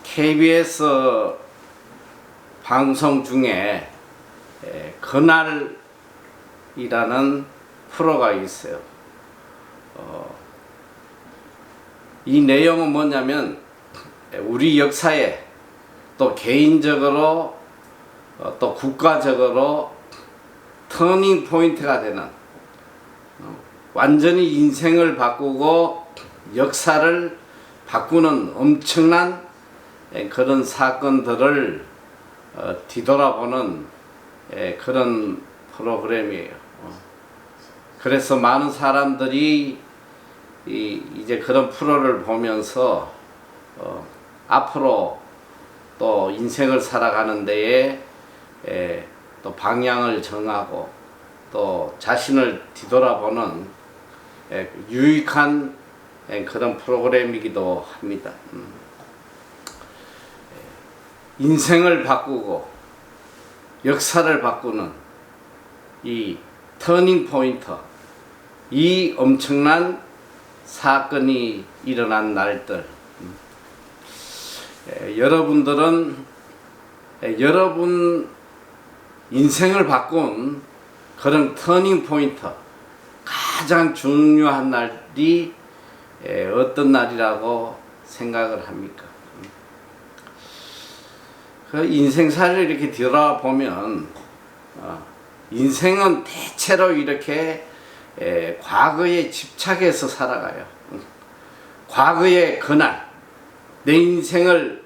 KBS 방송 중에 그날이라는 프로가 있어요. 이 내용은 뭐냐면 우리 역사에 또 개인적으로 또 국가적으로 터닝 포인트가 되는 완전히 인생을 바꾸고 역사를 바꾸는 엄청난 그런 사건들을 뒤돌아보는 그런 프로그램이에요. 그래서 많은 사람들이 이제 그런 프로를 보면서 앞으로 또 인생을 살아가는 데에 또 방향을 정하고 또 자신을 뒤돌아보는 유익한 그런 프로그램이기도 합니다. 인생을 바꾸고 역사를 바꾸는 이 터닝 포인트, 이 엄청난 사건이 일어난 날들, 여러분들은 여러분 인생을 바꾼 그런 터닝 포인트, 가장 중요한 날이 어떤 날이라고 생각을 합니까? 그 인생사를 이렇게 뒤돌아보면 인생은 대체로 이렇게 과거에 집착해서 살아가요. 과거의 그날, 내 인생을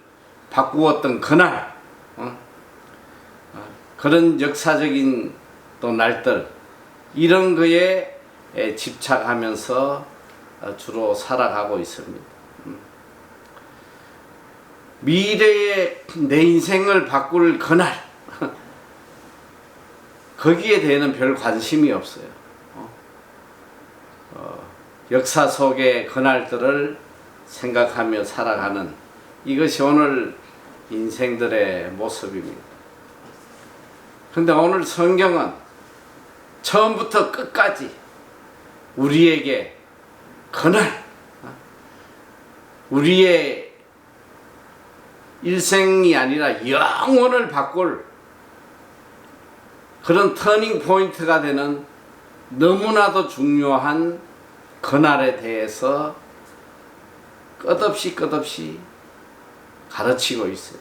바꾸었던 그날, 그런 역사적인 또 날들, 이런 거에 집착하면서 주로 살아가고 있습니다. 미래의 내 인생을 바꿀 그날, 거기에 대해서는 별 관심이 없어요. 역사 속의 그날들을 생각하며 살아가는 이것이 오늘 인생들의 모습입니다. 그런데 오늘 성경은 처음부터 끝까지 우리에게 그날, 우리의 일생이 아니라 영혼을 바꿀 그런 터닝 포인트가 되는 너무나도 중요한 그날에 대해서 끝없이 가르치고 있어요.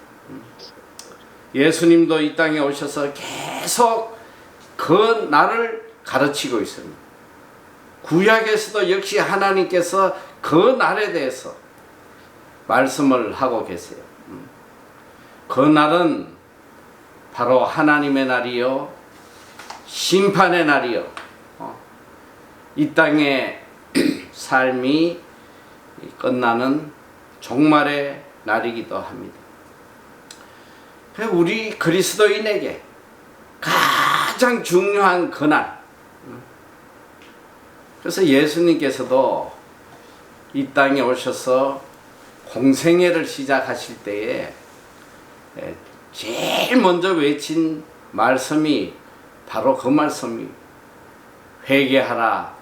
예수님도 이 땅에 오셔서 계속 그 날을 가르치고 있습니다. 구약에서도 역시 하나님께서 그 날에 대해서 말씀을 하고 계세요. 그 날은 바로 하나님의 날이요, 심판의 날이요, 이 땅의 삶이 끝나는 종말의 날이기도 합니다. 우리 그리스도인에게 가장 중요한 그날, 그래서 예수님께서도 이 땅에 오셔서 공생애를 시작하실 때에 제일 먼저 외친 말씀이 바로 그 말씀이 회개하라,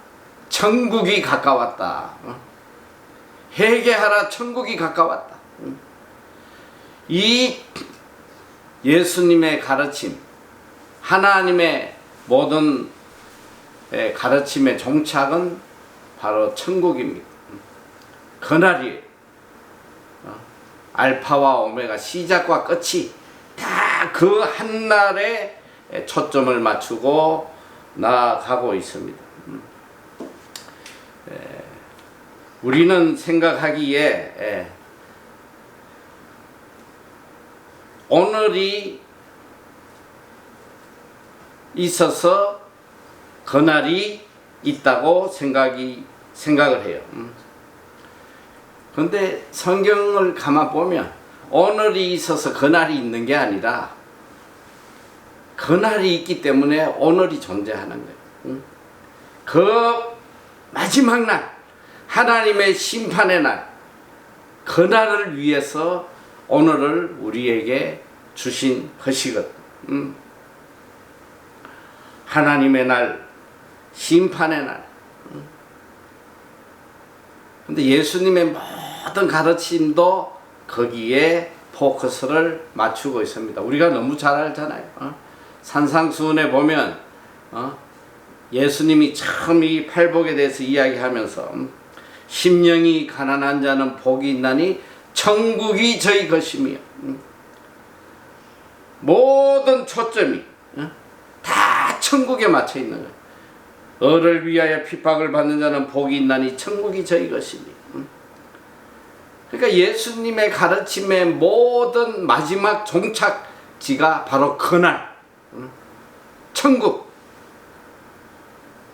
천국이 가까웠다. 회개하라, 천국이 가까웠다. 이 예수님의 가르침, 하나님의 모든 가르침의 종착은 바로 천국입니다. 그날이 알파와 오메가, 시작과 끝이 다 그 한날에 초점을 맞추고 나아가고 있습니다. 우리는 생각하기에 오늘이 있어서 그날이 있다고 생각을 해요. 그런데 성경을 가만 보면 오늘이 있어서 그날이 있는 게 아니라 그날이 있기 때문에 오늘이 존재하는 거예요. 그 마지막 날, 하나님의 심판의 날, 그날을 위해서 오늘을 우리에게 주신 것이거든. 하나님의 날, 심판의 날. 근데 예수님의 모든 가르침도 거기에 포커스를 맞추고 있습니다. 우리가 너무 잘 알잖아요. 산상수훈에 보면 예수님이 처음 이 팔복에 대해서 이야기하면서 심령이 가난한 자는 복이 있나니 천국이 저희 것이며, 모든 초점이 다 천국에 맞춰 있는 거예요. 어를 위하여 핍박을 받는 자는 복이 있나니 천국이 저희 것이니. 그러니까 예수님의 가르침의 모든 마지막 종착지가 바로 그날, 천국,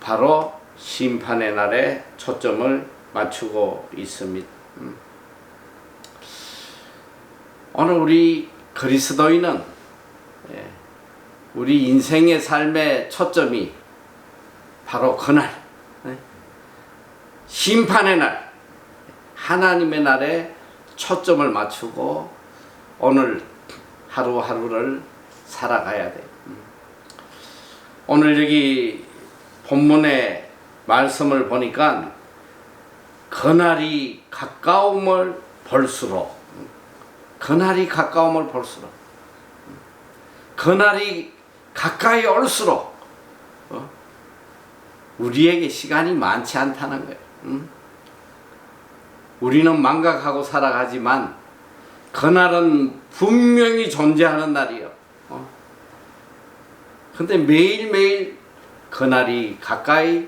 바로 심판의 날에 초점을 맞추고 있습니다. 오늘 우리 그리스도인은 우리 인생의 삶의 초점이 바로 그날, 심판의 날, 하나님의 날에 초점을 맞추고 오늘 하루하루를 살아가야 돼. 오늘 여기 본문의 말씀을 보니까 그날이 가까움을 볼수록, 그날이 가까움을 볼수록, 그날이 가까이 올수록 우리에게 시간이 많지 않다는 거예요. 우리는 망각하고 살아가지만 그날은 분명히 존재하는 날이에요. 근데 매일매일 그날이 가까이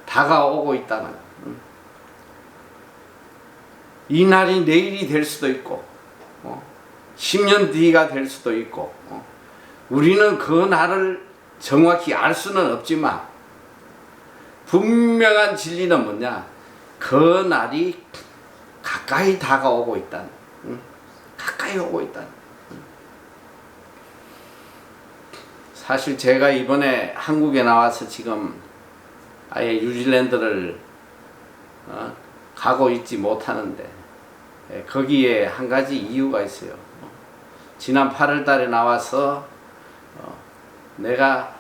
다가오고 있다는 거예요. 이 날이 내일이 될 수도 있고 10년 뒤가 될 수도 있고 우리는 그 날을 정확히 알 수는 없지만 분명한 진리는 뭐냐? 그 날이 가까이 다가오고 있다는, 가까이 오고 있다는. 사실 제가 이번에 한국에 나와서 지금 아예 뉴질랜드를 가고 있지 못하는데 거기에 한 가지 이유가 있어요. 지난 8월 달에 나와서 내가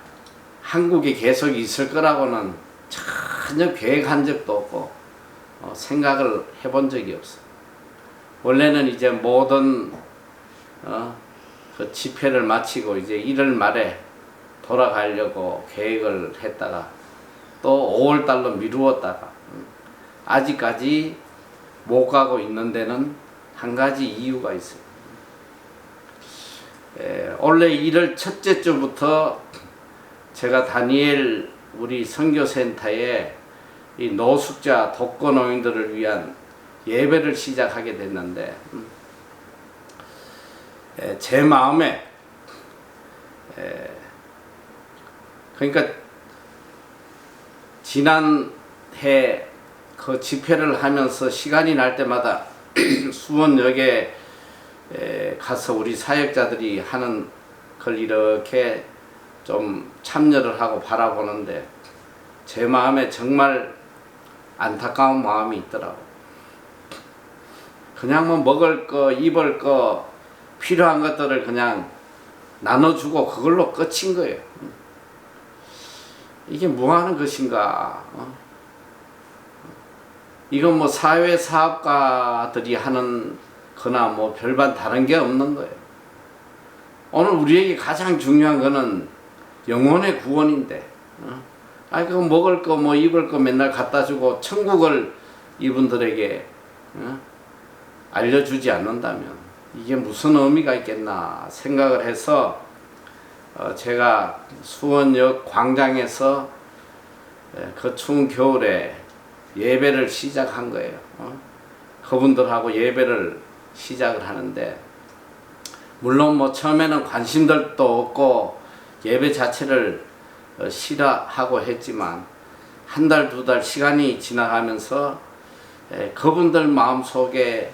한국에 계속 있을 거라고는 전혀 계획한 적도 없고 생각을 해본 적이 없어. 원래는 이제 모든 그 집회를 마치고 이제 1월 말에 돌아가려고 계획을 했다가 또 5월 달로 미루었다가 아직까지 못 가고 있는 데는 한 가지 이유가 있어요. 원래 1월 첫째 주부터 제가 다니엘 우리 선교센터에 이 노숙자 독거노인들을 위한 예배를 시작하게 됐는데 제 마음에 그러니까 지난해 그 집회를 하면서 시간이 날 때마다 수원역에 가서 우리 사역자들이 하는 걸 이렇게 좀 참여를 하고 바라보는데 제 마음에 정말 안타까운 마음이 있더라고. 그냥 뭐 먹을 거, 입을 거, 필요한 것들을 그냥 나눠주고 그걸로 끝인 거예요. 이게 뭐 하는 것인가? 이건 뭐 사회사업가들이 하는 거나 뭐 별반 다른 게 없는 거예요. 오늘 우리에게 가장 중요한 거는 영혼의 구원인데, 그거 먹을 거, 뭐 입을 거 맨날 갖다 주고 천국을 이분들에게 알려주지 않는다면 이게 무슨 의미가 있겠나 생각을 해서 제가 수원역 광장에서 그 추운 겨울에 예배를 시작한 거예요. 그분들하고 예배를 시작을 하는데 물론 뭐 처음에는 관심들도 없고 예배 자체를 싫어하고 했지만 한 달, 두 달 시간이 지나가면서 그분들 마음속에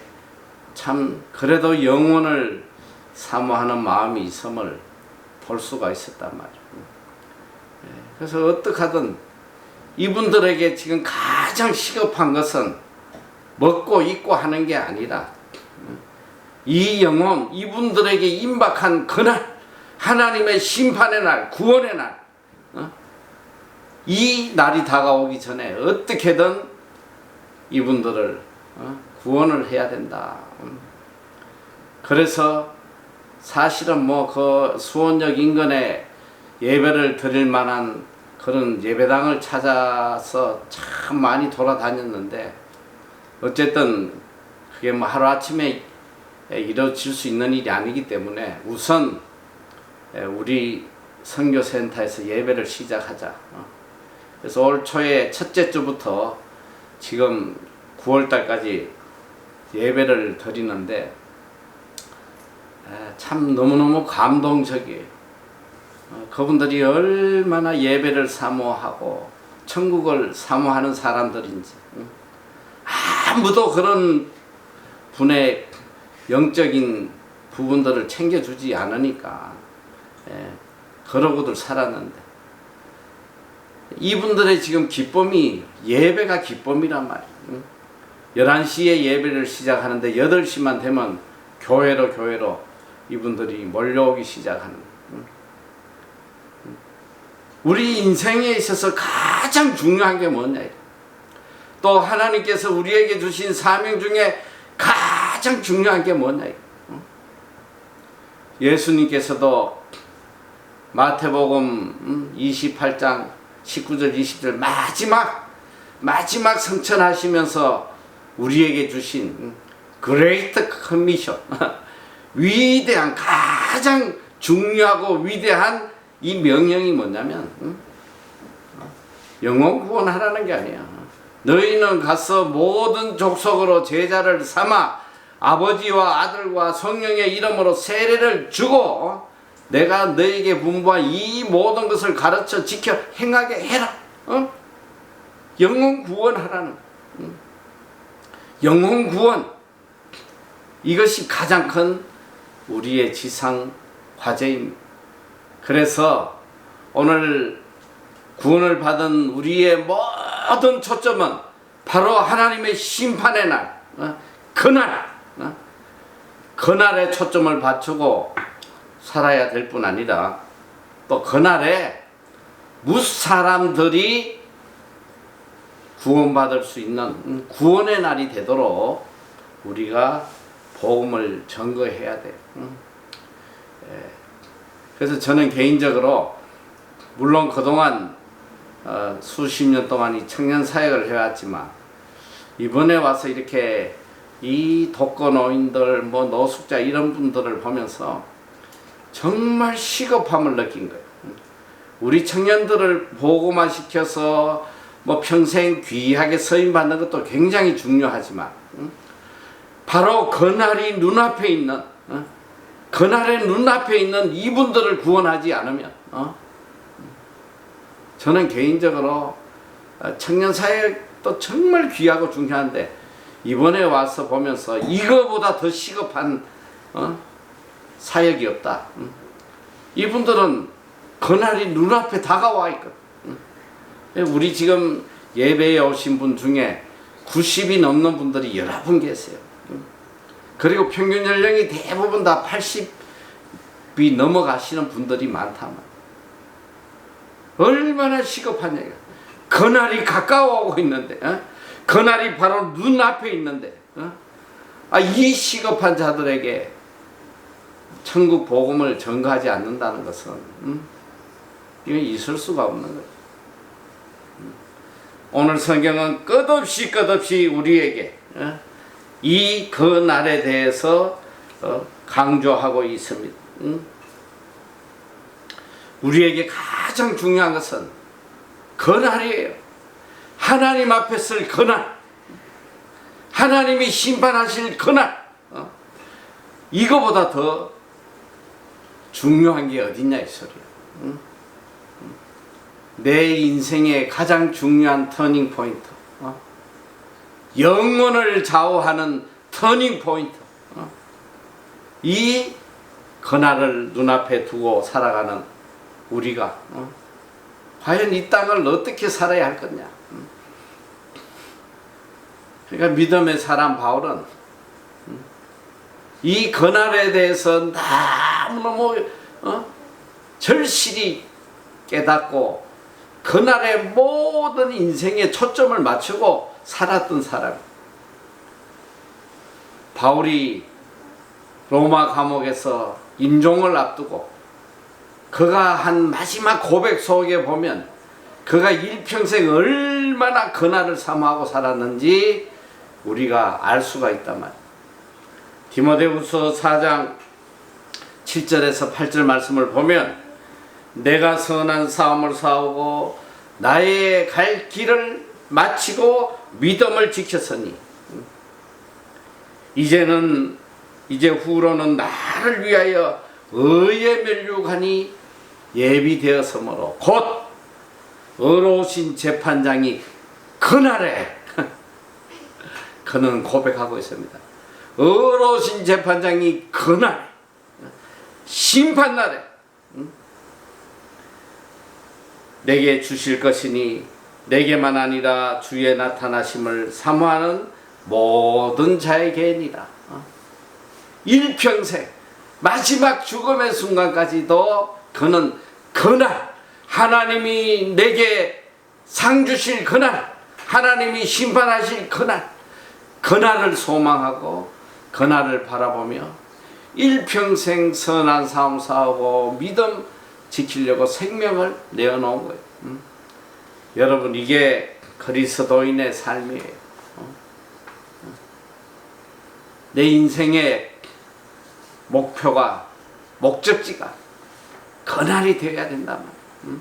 참 그래도 영혼을 사모하는 마음이 있음을 볼 수가 있었단 말이에요. 그래서 어떻게 하든 이분들에게 지금 가장 시급한 것은 먹고 입고 하는 게 아니라 이 영혼, 이분들에게 임박한 그날 하나님의 심판의 날, 구원의 날, 이 날이 다가오기 전에 어떻게든 이분들을 구원을 해야 된다. 그래서 사실은 뭐 그 수원역 인근에 예배를 드릴 만한 그런 예배당을 찾아서 참 많이 돌아다녔는데, 어쨌든 그게 뭐 하루아침에 이루어질 수 있는 일이 아니기 때문에 우선 우리 선교센터에서 예배를 시작하자. 그래서 올 초에 첫째 주부터 지금 9월 달까지 예배를 드리는데 참 너무너무 감동적이에요. 그분들이 얼마나 예배를 사모하고 천국을 사모하는 사람들인지, 아무도 그런 분의 영적인 부분들을 챙겨주지 않으니까 그러고들 살았는데, 이분들의 지금 기쁨이 예배가 기쁨이란 말이에요. 11시에 예배를 시작하는데 8시만 되면 교회로 이분들이 몰려오기 시작하는. 우리 인생에 있어서 가장 중요한 게 뭐냐, 또 하나님께서 우리에게 주신 사명 중에 가장 중요한 게 뭐냐. 예수님께서도 마태복음 28장 19절 20절 마지막 성천하시면서 우리에게 주신 그레이트 커미션, 위대한, 가장 중요하고 위대한 이 명령이 뭐냐면 영혼 구원하라는 게 아니야. 너희는 가서 모든 족속으로 제자를 삼아 아버지와 아들과 성령의 이름으로 세례를 주고 내가 너희에게 분부한 이 모든 것을 가르쳐 지켜 행하게 해라. 영혼 구원하라는, 영혼 구원, 이것이 가장 큰 우리의 지상 과제입니다. 그래서 오늘 구원을 받은 우리의 모든 초점은 바로 하나님의 심판의 날, 그날에 초점을 맞추고 살아야 될 뿐 아니라, 또 그날에 무사람들이 구원받을 수 있는 구원의 날이 되도록 우리가 복음을 전거해야 돼요. 그래서 저는 개인적으로 물론 그동안 수십 년 동안 이 청년 사역을 해왔지만, 이번에 와서 이렇게 이 독거노인들, 뭐 노숙자 이런 분들을 보면서 정말 시급함을 느낀 거예요. 우리 청년들을 보고만 시켜서 뭐 평생 귀하게 서임받는 것도 굉장히 중요하지만, 바로 그날이 눈앞에 있는, 그날의 눈앞에 있는 이분들을 구원하지 않으면, 저는 개인적으로 청년 사역도 정말 귀하고 중요한데, 이번에 와서 보면서 이거보다 더 시급한 사역이 없다. 이분들은 그날이 눈앞에 다가와 있거든. 우리 지금 예배에 오신 분 중에 90이 넘는 분들이 여러 분 계세요. 그리고 평균 연령이 대부분 다 80이 넘어가시는 분들이 많다면 얼마나 시급하냐. 그날이 가까워오고 있는데, 그날이 바로 눈앞에 있는데, 이 시급한 자들에게 천국 복음을 전가하지 않는다는 것은 이건 있을 수가 없는 거예요. 오늘 성경은 끝없이 우리에게 이 그날에 대해서 강조하고 있습니다. 우리에게 가장 중요한 것은 그날이에요. 하나님 앞에 설 그날, 하나님이 심판하실 그날, 이거보다 더 중요한 게 어딨냐 이 소리야. 내 인생의 가장 중요한 터닝 포인트, 영혼을 좌우하는 터닝 포인트, 이 그날을 눈앞에 두고 살아가는 우리가 과연 이 땅을 어떻게 살아야 할 거냐. 그러니까 믿음의 사람 바울은 이 그날에 대해서 너무너무 절실히 깨닫고 그날의 모든 인생에 초점을 맞추고 살았던 사람. 바울이 로마 감옥에서 임종을 앞두고 그가 한 마지막 고백 속에 보면 그가 일평생 얼마나 고난을 사모하고 살았는지 우리가 알 수가 있단 말이에요. 디모데후서 4장 7절에서 8절 말씀을 보면 내가 선한 싸움을 싸우고 나의 갈 길을 마치고 믿음을 지켰으니 이제 후로는 나를 위하여 의의 면류관이 예비되었으므로 곧 의로우신 재판장이 그날에 그는 고백하고 있습니다. 의로우신 재판장이 그날 심판날에 내게 주실 것이니 내게만 아니라 주의 나타나심을 사모하는 모든 자에게니라. 일평생 마지막 죽음의 순간까지도 그는 그날 하나님이 내게 상 주실 그날 하나님이 심판하실 그날을 소망하고 그날을 바라보며 일평생 선한 싸움 싸우고 믿음 지키려고 생명을 내어놓은 거예요. 여러분 이게 그리스도인의 삶이에요. 내 인생의 목표가 목적지가 그날이 되어야 된단 말이에요.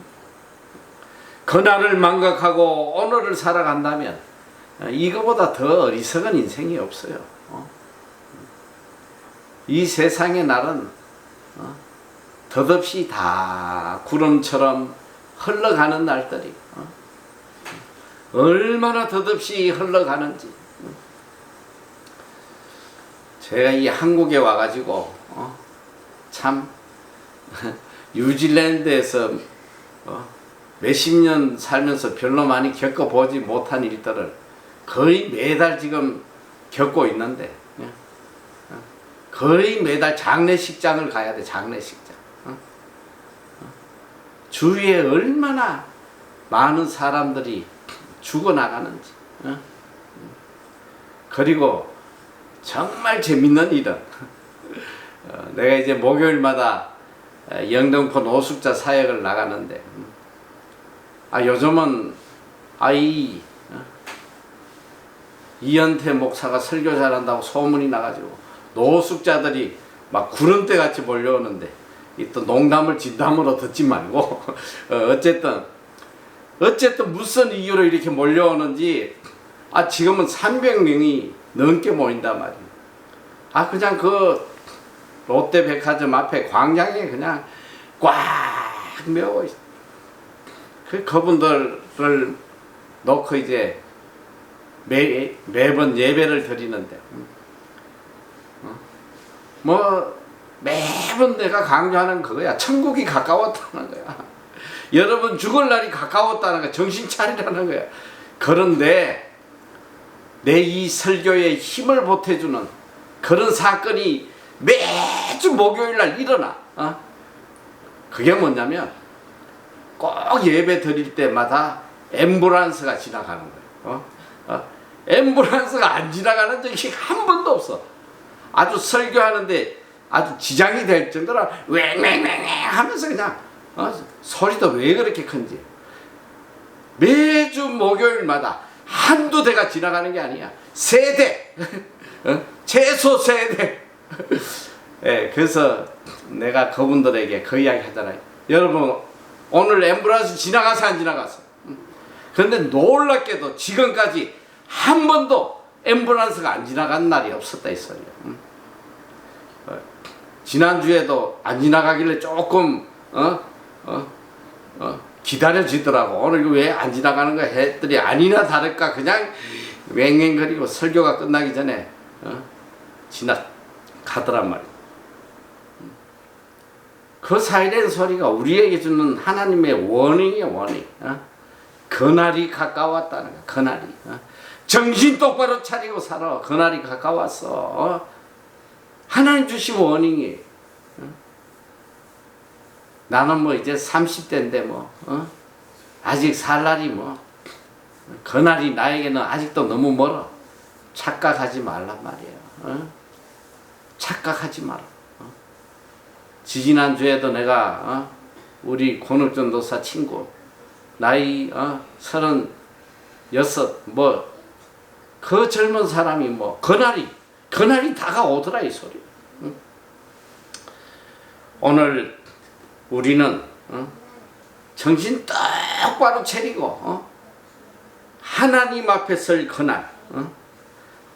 그날을 망각하고 오늘을 살아간다면 이거보다 더 어리석은 인생이 없어요. 이 세상의 날은 덧없이 다 구름처럼 흘러가는 날들이 얼마나 덧없이 흘러가는지. 제가 이 한국에 와가지고 참 뉴질랜드에서 몇십 년 살면서 별로 많이 겪어보지 못한 일들을 거의 매달 지금 겪고 있는데 거의 매달 장례식장을 가야 돼. 장례식장. 주위에 얼마나 많은 사람들이 죽어나가는지. 그리고 정말 재밌는 일은 내가 이제 목요일마다 영등포 노숙자 사역을 나가는데 요즘은 이현태 목사가 설교 잘한다고 소문이 나가지고 노숙자들이 막 구름대 같이 몰려오는데 또 농담을 진담으로 듣지 말고 어쨌든 무슨 이유로 이렇게 몰려오는지 지금은 300명이 넘게 모인단 말이에요. 그냥 그 롯데백화점 앞에 광장에 그냥 꽉 메워 있어. 그분들을 놓고 이제 매번 예배를 드리는데 매번 내가 강조하는 그거야. 천국이 가까웠다는 거야. 여러분 죽을 날이 가까웠다는 거야. 정신 차리라는 거야. 그런데 내 이 설교에 힘을 보태주는 그런 사건이 매주 목요일날 일어나. 그게 뭐냐면 꼭 예배 드릴 때마다 앰뷸런스가 지나가는 거예요. 앰뷸런스가 안 지나가는 적이 한 번도 없어. 아주 설교하는데 아주 지장이 될 정도로 왱왱왱 하면서 그냥 소리도 왜 그렇게 큰지. 매주 목요일마다 한두 대가 지나가는 게 아니야. 세대. 최소 세대. 그래서 내가 그분들에게 그 이야기 하잖아요. 여러분 오늘 앰뷸런스 지나가서 안 지나갔어. 그런데 놀랍게도 지금까지 한 번도 앰뷸런스가 안 지나간 날이 없었다 이 소리야. 지난주에도 안 지나가길래 조금 기다려지더라고. 오늘 이거 왜 안 지나가는 거야 했더니 아니나 다를까 그냥 왱왱거리고 설교가 끝나기 전에 지나가더란 말이야. 그 사이렌 소리가 우리에게 주는 하나님의 워닝이야, 워닝. 그날이 가까웠다는 거야. 그날이. 정신 똑바로 차리고 살아. 그날이 가까웠어. 하나님 주신 워닝이. 나는 뭐 이제 30대인데 아직 살 날이 그날이 나에게는 아직도 너무 멀어. 착각하지 말란 말이에요. 착각하지 마라. 지지난주에도 내가 우리 권옥전도사 친구 나이 36 그 젊은 사람이 그날이 다가오더라 이 소리. 오늘 우리는 정신 똑바로 차리고 하나님 앞에 설 그날,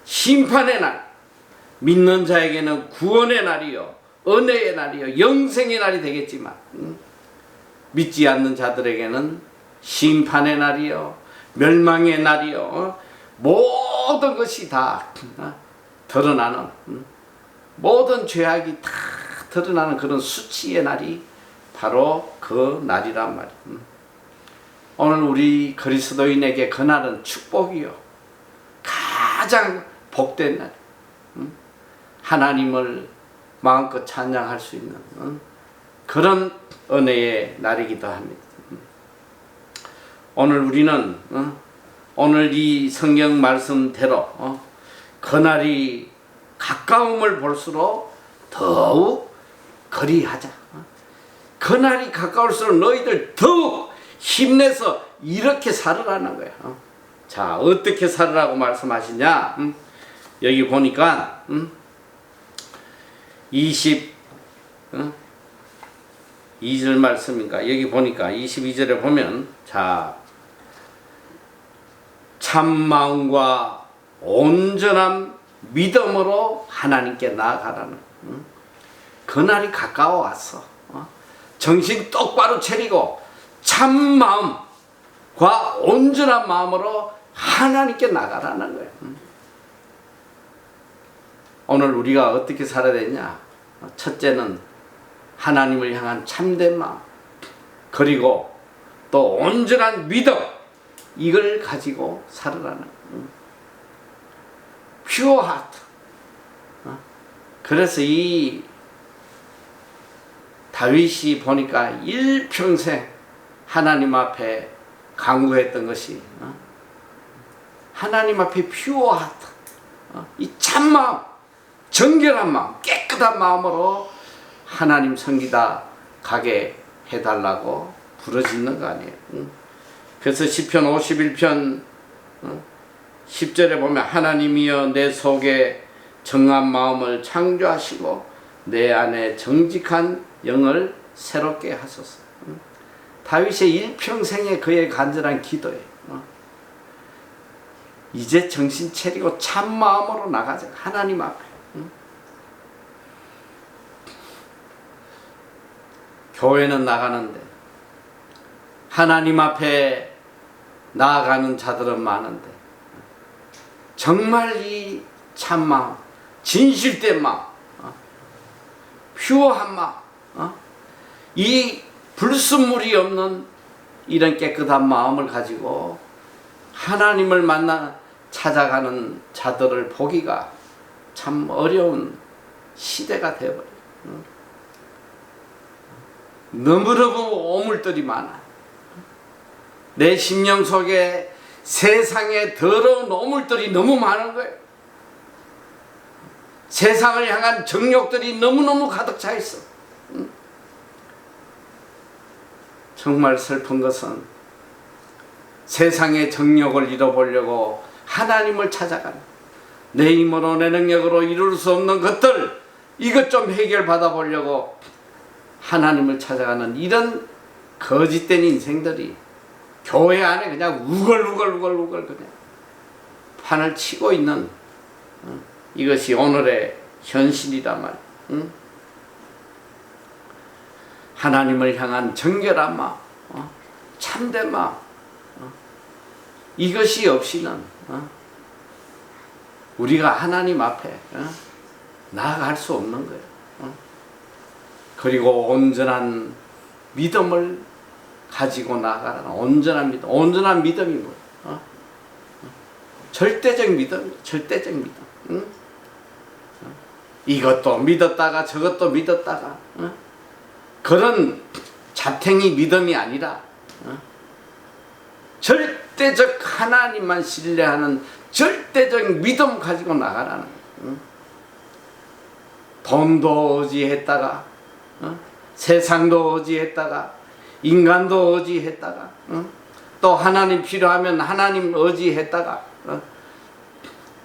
심판의 날, 믿는 자에게는 구원의 날이요, 은혜의 날이요, 영생의 날이 되겠지만 믿지 않는 자들에게는 심판의 날이요, 멸망의 날이요, 모든 것이 다 드러나는, 모든 죄악이 다 드러나는 그런 수치의 날이 바로 그 날이란 말이에요. 오늘 우리 그리스도인에게 그날은 축복이요, 가장 복된 날, 하나님을 마음껏 찬양할 수 있는 그런 은혜의 날이기도 합니다. 오늘 우리는 오늘 이 성경 말씀대로 그날이 가까움을 볼수록 더욱 그리하자. 그날이 가까울수록 너희들 더욱 힘내서 이렇게 살으라는 거야. 자, 어떻게 살으라고 말씀하시냐? 여기 보니까 22절 말씀인가? 여기 보니까 22절에 보면, 자, 참마음과 온전한 믿음으로 하나님께 나아가라는, 그날이 가까워 왔어. 정신 똑바로 차리고 참마음과 온전한 마음으로 하나님께 나가라는 거예요. 오늘 우리가 어떻게 살아야 되냐? 첫째는 하나님을 향한 참된 마음, 그리고 또 온전한 믿음, 이걸 가지고 살으라는 pure heart. 그래서 이 다윗이 보니까 일평생 하나님 앞에 간구했던 것이 하나님 앞에 pure heart, 이 참마음, 정결한 마음, 깨끗한 마음으로 하나님 섬기다 가게 해달라고 부르짖는 거 아니에요. 그래서 시편 51편 10절에 보면, 하나님이여 내 속에 정한 마음을 창조하시고 내 안에 정직한 영을 새롭게 하소서. 다윗의 일평생의 그의 간절한 기도예요. 이제 정신 차리고 참 마음으로 나가자, 하나님 앞에. 교회는 나가는데 하나님 앞에 나아가는 자들은 많은데, 정말 이 참마음, 진실된 마음, 퓨어한 마음, 이 불순물이 없는 이런 깨끗한 마음을 가지고 하나님을 만나 찾아가는 자들을 보기가 참 어려운 시대가 되어버려요. 너무너무 오물들이 많아. 내 심령 속에 세상에 더러운 오물들이 너무 많은 거예요. 세상을 향한 정욕들이 너무너무 가득 차 있어. 정말 슬픈 것은 세상의 정욕을 잃어보려고 하나님을 찾아가는, 내 힘으로 내 능력으로 이룰 수 없는 것들, 이것 좀 해결받아 보려고 하나님을 찾아가는 이런 거짓된 인생들이 교회 안에 그냥 우글우글 그냥 판을 치고 있는, 이것이 오늘의 현실이란 말이야. 하나님을 향한 정결한 마음, 참된 마음, 이것이 없이는 우리가 하나님 앞에 나아갈 수 없는 거예요. 그리고 온전한 믿음을 가지고 나아가라. 온전한 믿음. 온전한 믿음이 뭐야? 절대적 믿음, 절대적 믿음. 이것도 믿었다가 저것도 믿었다가 그런 자탱이 믿음이 아니라 절대적 하나님만 신뢰하는 절대적 믿음 가지고 나가라는 거예요. 돈도 의지했다가 세상도 의지했다가 인간도 의지했다가 또 하나님 필요하면 하나님 의지했다가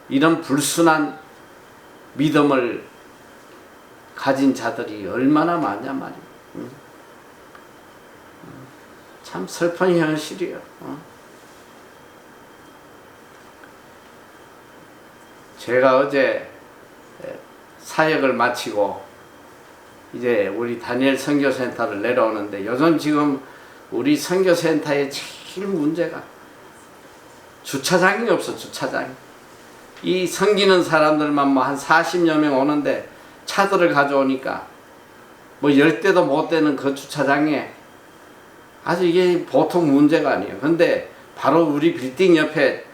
이런 불순한 믿음을 가진 자들이 얼마나 많냐 말이야. 참 슬픈 현실이에요. 제가 어제 사역을 마치고 이제 우리 다니엘 선교센터를 내려오는데, 요즘 지금 우리 선교센터의 제일 문제가 주차장이 없어. 주차장이. 이 섬기는 사람들만 뭐 한 40여 명 오는데 차들을 가져오니까 뭐 10대도 못 되는 그 주차장에 아주 이게 보통 문제가 아니에요. 근데 바로 우리 빌딩 옆에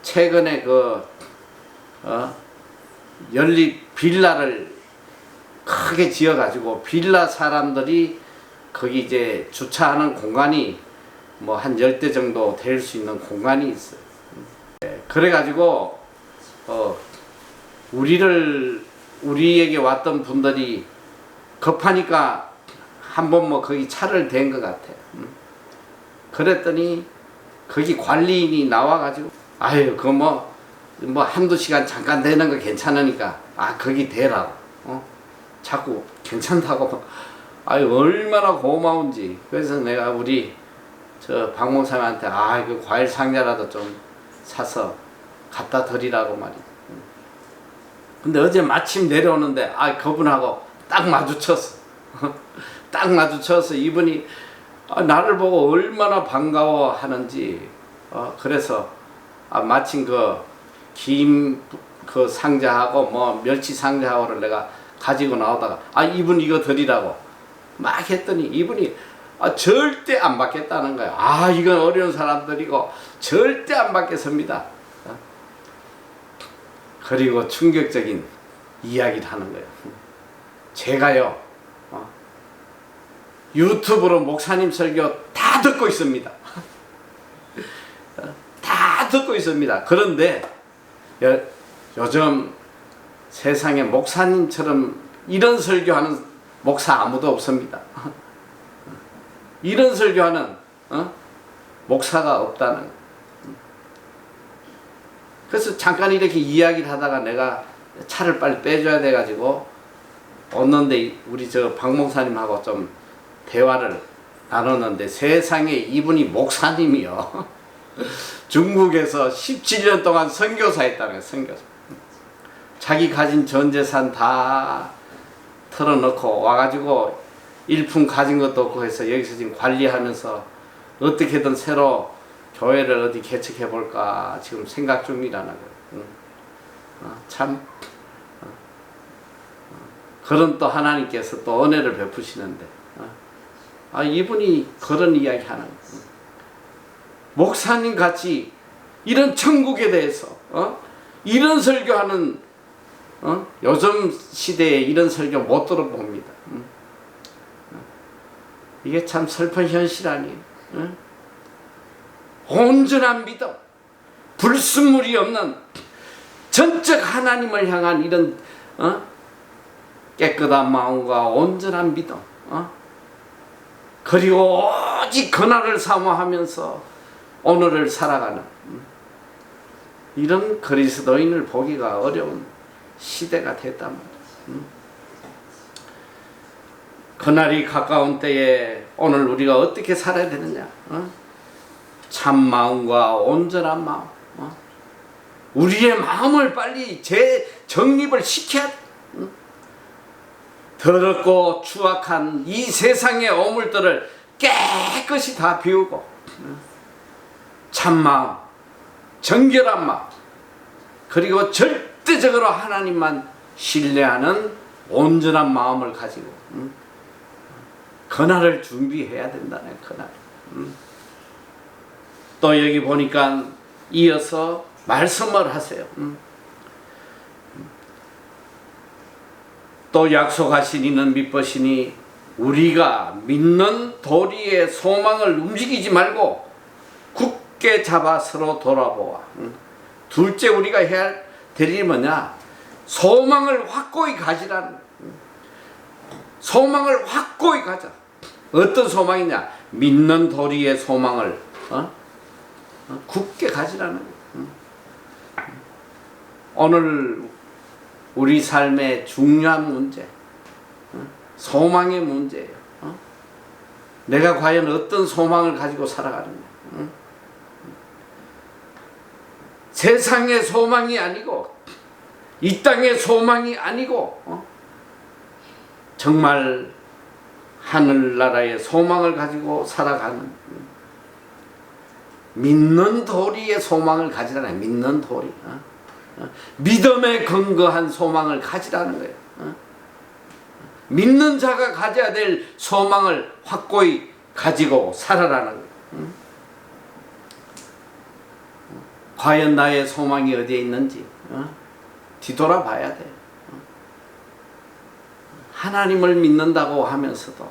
최근에 연립 빌라를 크게 지어가지고 빌라 사람들이 거기 이제 주차하는 공간이 뭐 한 10대 정도 될 수 있는 공간이 있어요. 그래가지고 우리에게 왔던 분들이 급하니까 한번 뭐 거기 차를 댄 것 같아요. 그랬더니 거기 관리인이 나와가지고 아유 그거 뭐 한두 시간 잠깐 되는 거 괜찮으니까 거기 대라고 자꾸 괜찮다고. 아유 얼마나 고마운지. 그래서 내가 우리 저 박 목사님한테 그 과일 상자라도 좀 사서 갖다 드리라고 말이야. 근데 어제 마침 내려오는데 그분하고 딱 마주쳤어. 딱 마주쳐서 이분이 나를 보고 얼마나 반가워하는지. 그래서 마침 김 상자하고 뭐 멸치 상자하고를 내가 가지고 나오다가 이분 이거 드리라고 막 했더니 이분이 절대 안 받겠다는 거야. 이건 어려운 사람들이고 절대 안 받겠습니다. 그리고 충격적인 이야기를 하는 거예요. 제가요 유튜브로 목사님 설교 다 듣고 있습니다. 다 듣고 있습니다. 그런데 요즘 세상에 목사님처럼 이런 설교하는 목사 아무도 없습니다. 이런 설교하는 목사가 없다는. 그래서 잠깐 이렇게 이야기를 하다가 내가 차를 빨리 빼줘야 돼가지고 왔는데 우리 저 박 목사님하고 좀 대화를 나눴는데, 세상에 이분이 목사님이요. 중국에서 17년 동안 선교사 했다는 거예요. 선교사. 자기 가진 전 재산 다 털어놓고 와가지고 일품 가진 것도 없고 해서 여기서 지금 관리하면서 어떻게든 새로 교회를 어디 개척해 볼까 지금 생각 중이라는 거예요. 참 그런 또 하나님께서 또 은혜를 베푸시는데 이분이 그런 이야기 하는 거예요. 목사님 같이 이런 천국에 대해서 이런 설교하는 요즘 시대에 이런 설교 못 들어봅니다. 이게 참 슬픈 현실 아니에요. 온전한 믿음, 불순물이 없는 전적 하나님을 향한 이런 깨끗한 마음과 온전한 믿음, 그리고 오직 그날을 사모하면서 오늘을 살아가는 이런 그리스도인을 보기가 어려운 시대가 됐단 말이에요. 그날이 가까운 때에 오늘 우리가 어떻게 살아야 되느냐? 참 마음과 온전한 마음. 우리의 마음을 빨리 재정립을 시켜야 돼. 더럽고 추악한 이 세상의 오물들을 깨끗이 다 비우고 참마음, 정결한 마음, 그리고 절대적으로 하나님만 신뢰하는 온전한 마음을 가지고 그날을 준비해야 된다네. 그날. 또 여기 보니까 이어서 말씀을 하세요. 또 약속하신 이는 믿으시니 우리가 믿는 도리의 소망을 움직이지 말고 굳게 잡아 서로 돌아보아. 둘째 우리가 해야 될 일이 뭐냐? 소망을 확고히 가지라는. 소망을 확고히 가져. 어떤 소망이냐? 믿는 도리의 소망을 굳게 가지라는 거예요. 오늘 우리 삶의 중요한 문제, 소망의 문제예요. 내가 과연 어떤 소망을 가지고 살아가느냐. 세상의 소망이 아니고 이 땅의 소망이 아니고 정말 하늘나라의 소망을 가지고 살아가는 믿는 도리의 소망을 가지라는, 믿는 도리, 믿음에 근거한 소망을 가지라는 거예요. 믿는 자가 가져야 될 소망을 확고히 가지고 살아라는 거예요. 과연 나의 소망이 어디에 있는지 뒤돌아봐야 돼. 하나님을 믿는다고 하면서도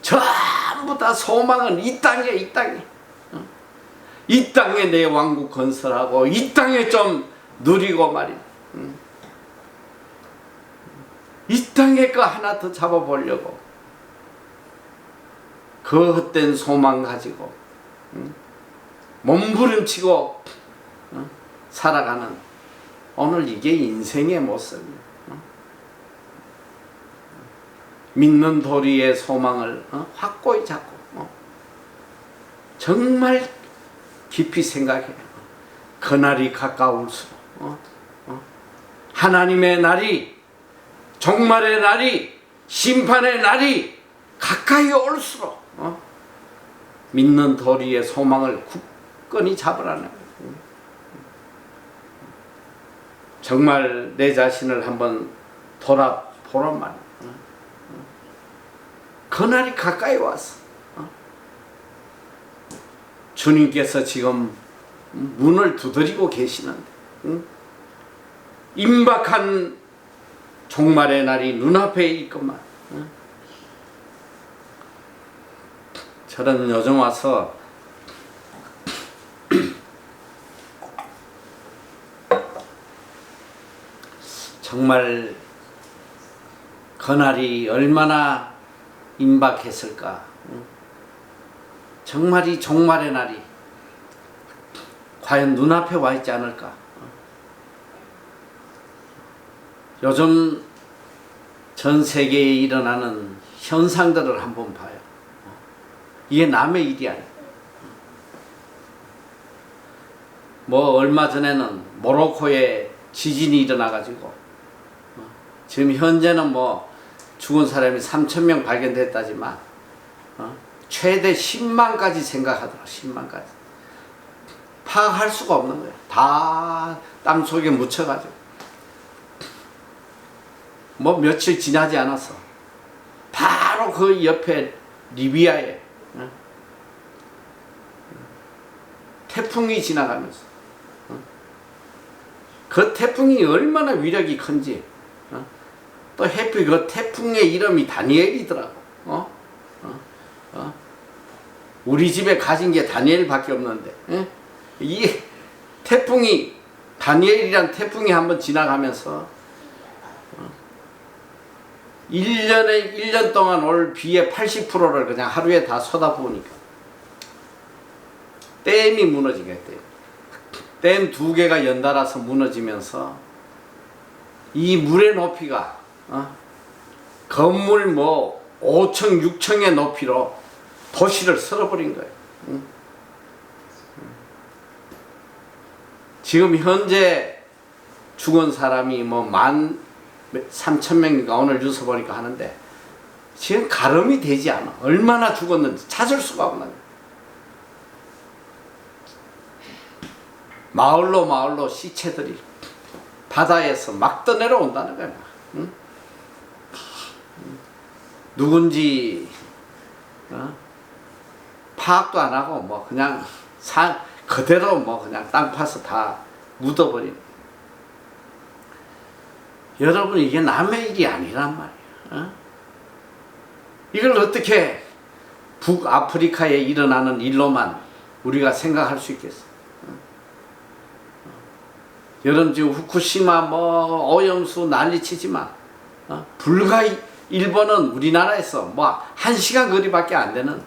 전부 다 소망은 이 땅에, 이 땅에. 이 땅에 내 왕국 건설하고 이 땅에 좀 누리고 말이야. 이 땅에 거 하나 더 잡아보려고 그 헛된 소망 가지고 몸부림치고 살아가는 오늘 이게 인생의 모습이에요. 믿는 도리의 소망을 확고히 잡고 정말 깊이 생각해요. 그날이 가까울수록 하나님의 날이, 종말의 날이, 심판의 날이 가까이 올수록 믿는 도리의 소망을 굳건히 잡으라는 거예요. 정말 내 자신을 한번 돌아보란 말이에요. 그날이 가까이 왔어. 주님께서 지금 문을 두드리고 계시는데 임박한 종말의 날이 눈앞에 있건만 저는 요즘 와서 정말 그날이 얼마나 임박했을까. 정말 이 종말의 날이 과연 눈앞에 와 있지 않을까. 요즘 전 세계에 일어나는 현상들을 한번 봐요. 이게 남의 일이 아니에요. 뭐 얼마 전에는 모로코에 지진이 일어나가지고 지금 현재는 뭐 죽은 사람이 3,000명 발견됐다지만 최대 10만까지 생각하더라. 10만까지 파악할 수가 없는 거예요. 다 땅속에 묻혀가지고 뭐 며칠 지나지 않았어 바로 그 옆에 리비아에 태풍이 지나가면서 그 태풍이 얼마나 위력이 큰지 또 해피 그 태풍의 이름이 다니엘이더라고. 우리 집에 가진 게 다니엘밖에 없는데 이 태풍이 다니엘이란 태풍이 한번 지나가면서 1년 동안 올 비의 80%를 그냥 하루에 다 쏟아부으니까 댐이 무너지겠대요. 댐 2개가 연달아서 무너지면서 이 물의 높이가 건물 뭐 5층 6층의 높이로 도시를 쓸어버린 거예요. 지금 현재 죽은 사람이 뭐 13,000명인가 오늘 뉴스 보니까 하는데 지금 가늠이 되지 않아. 얼마나 죽었는지 찾을 수가 없는 거예요. 마을로 시체들이 바다에서 막 떠내려온다는 거야. 응? 누군지 파악도 안 하고 뭐 그냥 그대로 뭐 그냥 땅 파서 다 묻어버린. 여러분 이게 남의 일이 아니란 말이야. 이걸 어떻게 북아프리카에 일어나는 일로만 우리가 생각할 수 있겠어? 여러분 지금 후쿠시마 뭐 오염수 난리치지만 일본은 우리나라에서 뭐 1시간 거리밖에 안 되는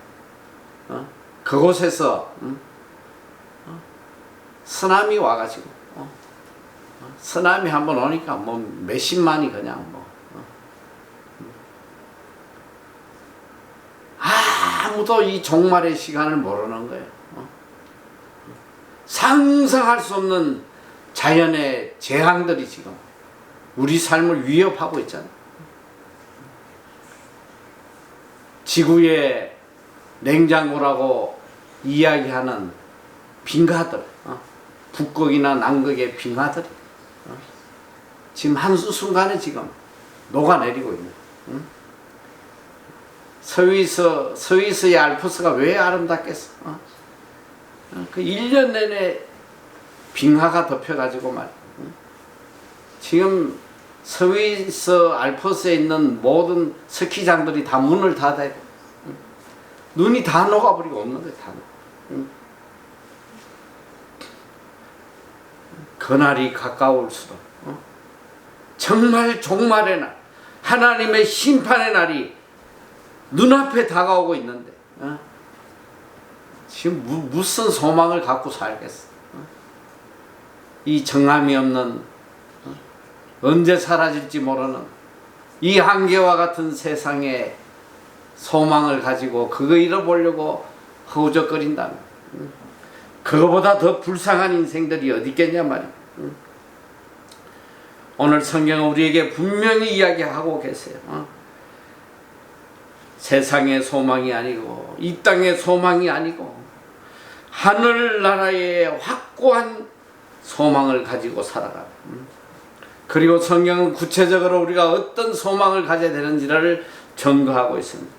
그곳에서 쓰나미 와가지고 쓰나미 한번 오니까 뭐 몇십만이 그냥 뭐 아무도 이 종말의 시간을 모르는 거예요. 상상할 수 없는 자연의 재앙들이 지금 우리 삶을 위협하고 있잖아요. 지구의 냉장고라고 이야기하는 빙하들, 북극이나 남극의 빙하들이 지금 한순간에 지금 녹아내리고 있는. 스위스의 알프스가 왜 아름답겠어? 그 1년 내내 빙하가 덮여가지고 말이야. 지금 스위스 알프스에 있는 모든 스키장들이 다 문을 닫아요. 눈이 다 녹아버리고 없는 거예요. 다. 그날이 가까울수록 정말 종말의 날, 하나님의 심판의 날이 눈앞에 다가오고 있는데 지금 무슨 소망을 갖고 살겠어? 이 정함이 없는 언제 사라질지 모르는 이 한계와 같은 세상에 소망을 가지고 그거 잃어보려고 허우적거린다면 그거보다 더 불쌍한 인생들이 어디 있겠냐 말이야. 오늘 성경은 우리에게 분명히 이야기하고 계세요. 세상의 소망이 아니고 이 땅의 소망이 아니고 하늘나라의 확고한 소망을 가지고 살아가. 그리고 성경은 구체적으로 우리가 어떤 소망을 가져야 되는지를 전거하고 있습니다.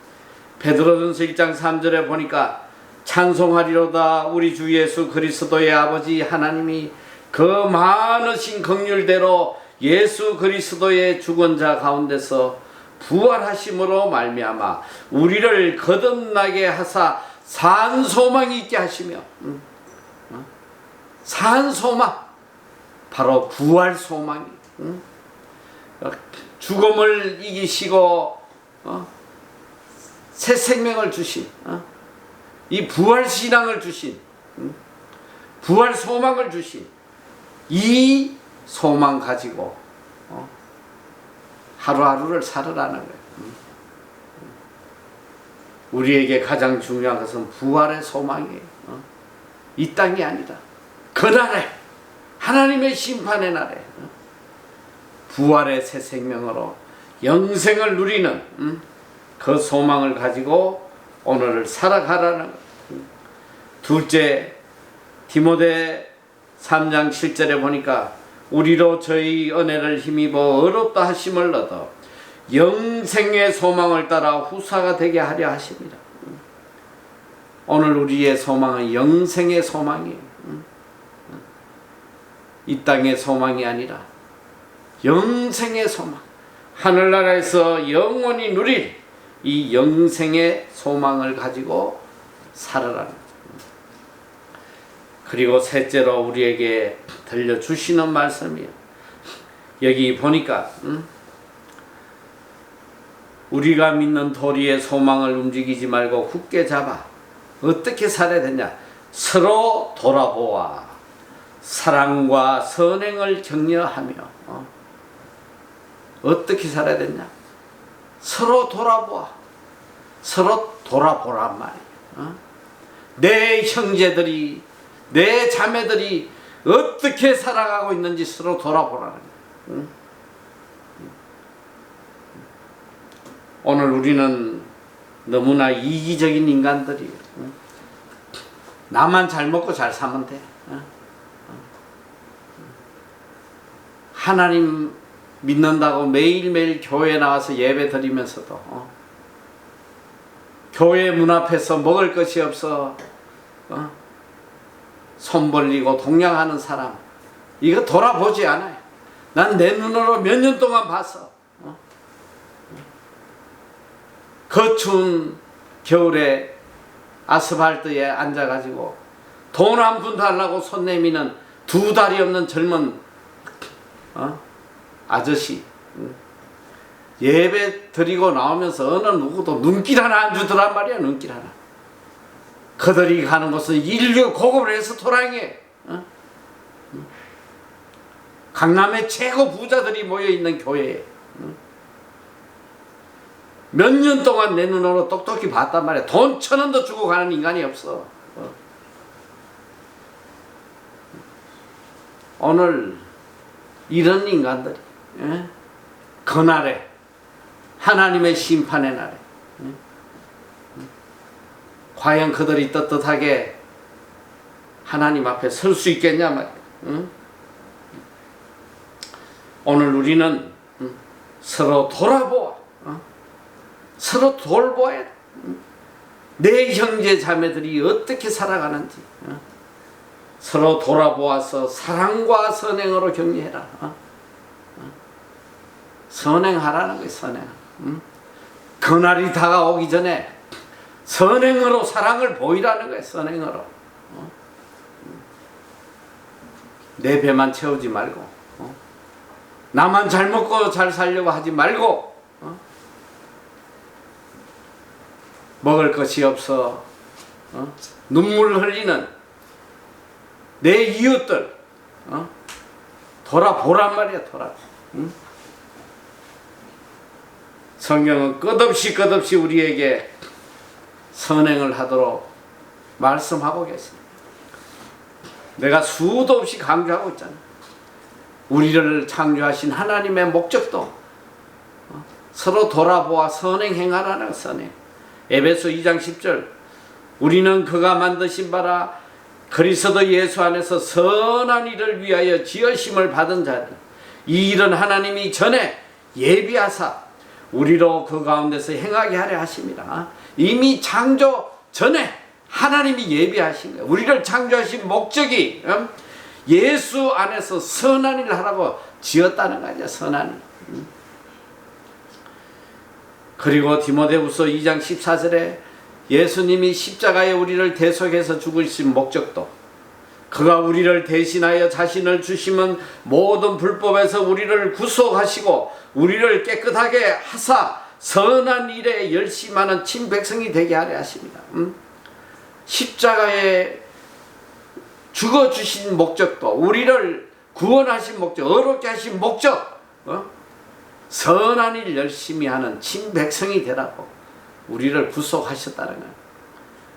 베드로전서 1장 3절에 보니까 찬송하리로다 우리 주 예수 그리스도의 아버지 하나님이 그 많으신 긍휼대로 예수 그리스도의 죽은 자 가운데서 부활하심으로 말미암아 우리를 거듭나게 하사 산 소망이 있게 하시며 산 소망 바로 부활 소망이 죽음을 이기시고 새 생명을 주신 이 부활 신앙을 주신 부활 소망을 주신 이 소망 가지고 하루하루를 살으라는 거예요. 우리에게 가장 중요한 것은 부활의 소망이에요. 이 땅이 아니다. 그날에 하나님의 심판의 날에 부활의 새 생명으로 영생을 누리는 그 소망을 가지고 오늘을 살아가라는 거예요. 둘째, 디모데 3장 7절에 보니까 우리로 저희 은혜를 힘입어 어렵다 하심을 얻어 영생의 소망을 따라 후사가 되게 하려 하십니다. 오늘 우리의 소망은 영생의 소망이에요. 이 땅의 소망이 아니라 영생의 소망, 하늘나라에서 영원히 누릴 이 영생의 소망을 가지고 살아라는 거예요. 그리고 셋째로 우리에게 들려주시는 말씀이에요. 여기 보니까 우리가 믿는 도리의 소망을 움직이지 말고 굳게 잡아 어떻게 살아야 되냐? 서로 돌아보아 사랑과 선행을 격려하며 어떻게 살아야 되냐? 서로 돌아보아 서로 돌아보란 말이에요. 내 형제들이 내 자매들이 어떻게 살아가고 있는지 서로 돌아보라는 거예요. 오늘 우리는 너무나 이기적인 인간들이에요. 나만 잘 먹고 잘 사면 돼. 하나님 믿는다고 매일매일 교회에 나와서 예배 드리면서도 교회 문 앞에서 먹을 것이 없어 손 벌리고 동냥하는 사람, 이거 돌아보지 않아요. 난 내 눈으로 몇 년 동안 봤어. 거추운 겨울에 아스팔트에 앉아가지고 돈 한 푼 달라고 손 내미는 두 다리 없는 젊은 아저씨, 예배 드리고 나오면서 어느 누구도 눈길 하나 안 주더란 말이야. 눈길 하나. 그들이 가는 곳은 인류 고급 레스토랑이에요. 어? 강남의 최고 부자들이 모여있는 교회에 몇 년 동안 내 눈으로 똑똑히 봤단 말이야. 돈 1,000원도 주고 가는 인간이 없어. 오늘 이런 인간들이 그날에 하나님의 심판의 날에 과연 그들이 떳떳하게 하나님 앞에 설 수 있겠냐 말이야. 오늘 우리는 서로 돌아보아 서로 돌보아야 돼. 내 형제 자매들이 어떻게 살아가는지 서로 돌아보아서 사랑과 선행으로 격려해라. 선행하라는 거예요. 선행. 그날이 다가오기 전에 선행으로 사랑을 보이라는 거예요. 선행으로. 내 배만 채우지 말고 나만 잘 먹고 잘 살려고 하지 말고 먹을 것이 없어 눈물 흘리는 내 이웃들 돌아보란 말이야. 돌아. 성경은 끝없이 우리에게 선행을 하도록 말씀하고 계십니다. 내가 수도 없이 강조하고 있잖아. 우리를 창조하신 하나님의 목적도 서로 돌아보아 선행 행하라는 선행. 에베소 2장 10절 우리는 그가 만드신 바라 그리스도 예수 안에서 선한 일을 위하여 지으심을 받은 자들 이 일은 하나님이 전에 예비하사 우리로 그 가운데서 행하게 하려 하십니다. 이미 창조 전에 하나님이 예비하신 거예요. 우리를 창조하신 목적이 예수 안에서 선한 일을 하라고 지었다는 거죠. 선한 일. 그리고 디모데후서 2장 14절에 예수님이 십자가에 우리를 대속해서 죽으신 목적도 그가 우리를 대신하여 자신을 주심은 모든 불법에서 우리를 구속하시고 우리를 깨끗하게 하사 선한 일에 열심하는 친백성이 되게 하려 하십니다. 십자가에 죽어주신 목적도 우리를 구원하신 목적 어렵게 하신 목적 선한 일 열심히 하는 친백성이 되라고 우리를 구속하셨다는 거예요.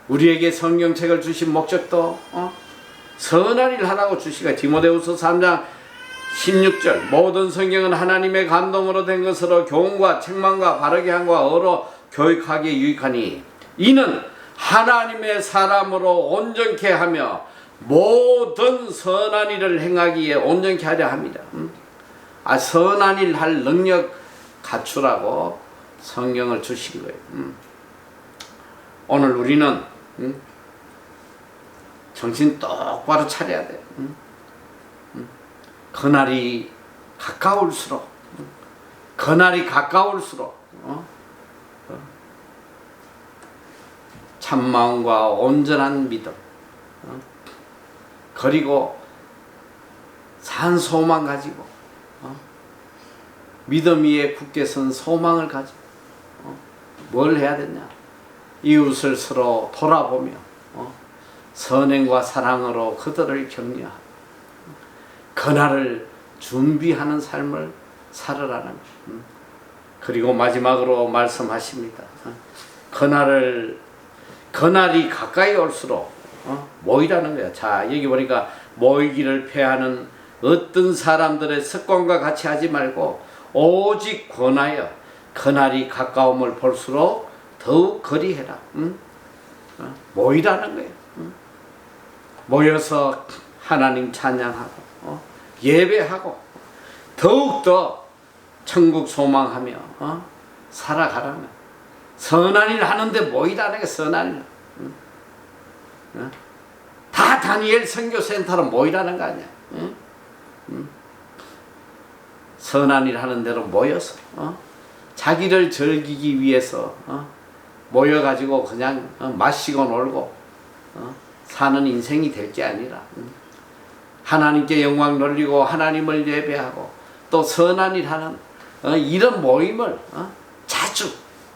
우리에게 성경책을 주신 목적도 선한 일 하라고 주시가 디모데후서 3장 16절 모든 성경은 하나님의 감동으로 된 것으로 교훈과 책망과 바르게 함과 어로 교육하기에 유익하니 이는 하나님의 사람으로 온전케 하며 모든 선한 일을 행하기에 온전케 하려 합니다. 선한 일 할 능력 갖추라고 성경을 주신 거예요. 오늘 우리는 정신 똑바로 차려야 돼. 그날이 가까울수록 참마음과 온전한 믿음 그리고 산 소망 가지고 믿음 위에 굳게 선 소망을 가지고 뭘 해야 되냐? 이웃을 서로 돌아보며 선행과 사랑으로 그들을 격려하고 그날을 준비하는 삶을 살으라는 거예요. 그리고 마지막으로 말씀하십니다. 그날이 가까이 올수록 모이라는 거야. 자, 여기 보니까 모이기를 패하는 어떤 사람들의 습관과 같이 하지 말고 오직 권하여 그날이 가까움을 볼수록 더욱 거리해라. 모이라는 거예요. 모여서 하나님 찬양하고 예배하고 더욱더 천국 소망하며 살아가라는 선한 일 하는데 모이라는 게 선한 일. 다 다니엘 선교센터로 모이라는 거 아니야. 선한 일 하는 대로 모여서 자기를 즐기기 위해서 모여가지고 그냥 마시고 놀고 사는 인생이 될 게 아니라 하나님께 영광 돌리고 하나님을 예배하고 또 선한 일 하는 이런 모임을 자주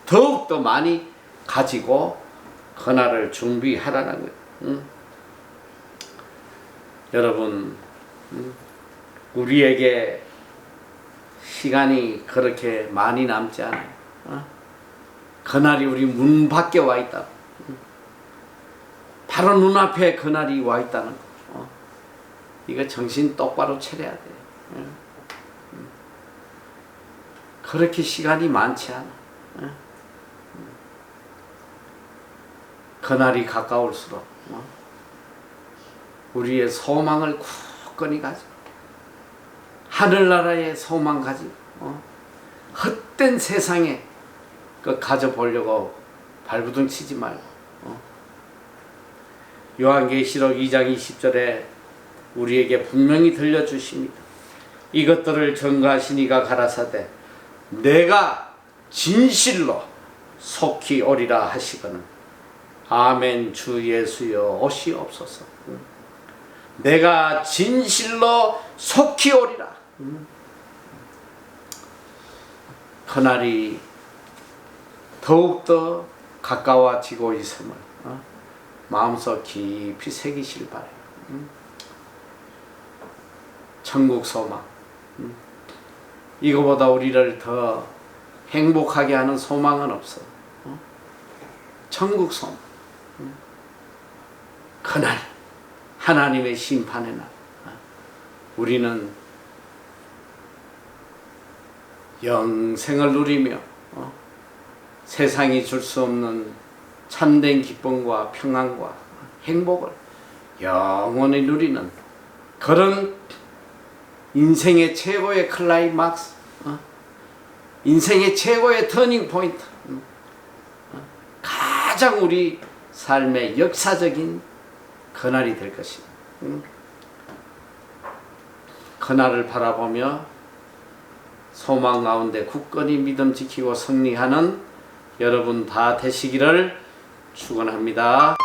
더욱더 많이 가지고 그날을 준비하라는 거예요. 여러분, 우리에게 시간이 그렇게 많이 남지 않아요. 그날이 우리 문 밖에 와 있다. 바로 눈앞에 그날이 와 있다는 거. 이거 정신 똑바로 차려야 돼. 그렇게 시간이 많지 않아. 그날이 가까울수록 우리의 소망을 굳건히 가지고 하늘나라의 소망 가지고 헛된 세상에 가져보려고 발부둥 치지 말고 요한계시록 2장 20절에 우리에게 분명히 들려주십니다. 이것들을 전가하시니가 가라사대 내가 진실로 속히 오리라 하시거늘 아멘 주 예수여 오시옵소서. 내가 진실로 속히 오리라. 그날이 더욱더 가까워지고 있음을 마음속 깊이 새기실 바라요. 천국 소망. 이거보다 우리를 더 행복하게 하는 소망은 없어. 천국 소망. 그날 하나님의 심판의 날 우리는 영생을 누리며 세상이 줄 수 없는 참된 기쁨과 평안과 행복을 영원히 누리는 그런 인생의 최고의 클라이막스, 인생의 최고의 터닝 포인트, 가장 우리 삶의 역사적인 그날이 될 것입니다. 그날을 바라보며 소망 가운데 굳건히 믿음 지키고 승리하는 여러분 다 되시기를 축원합니다.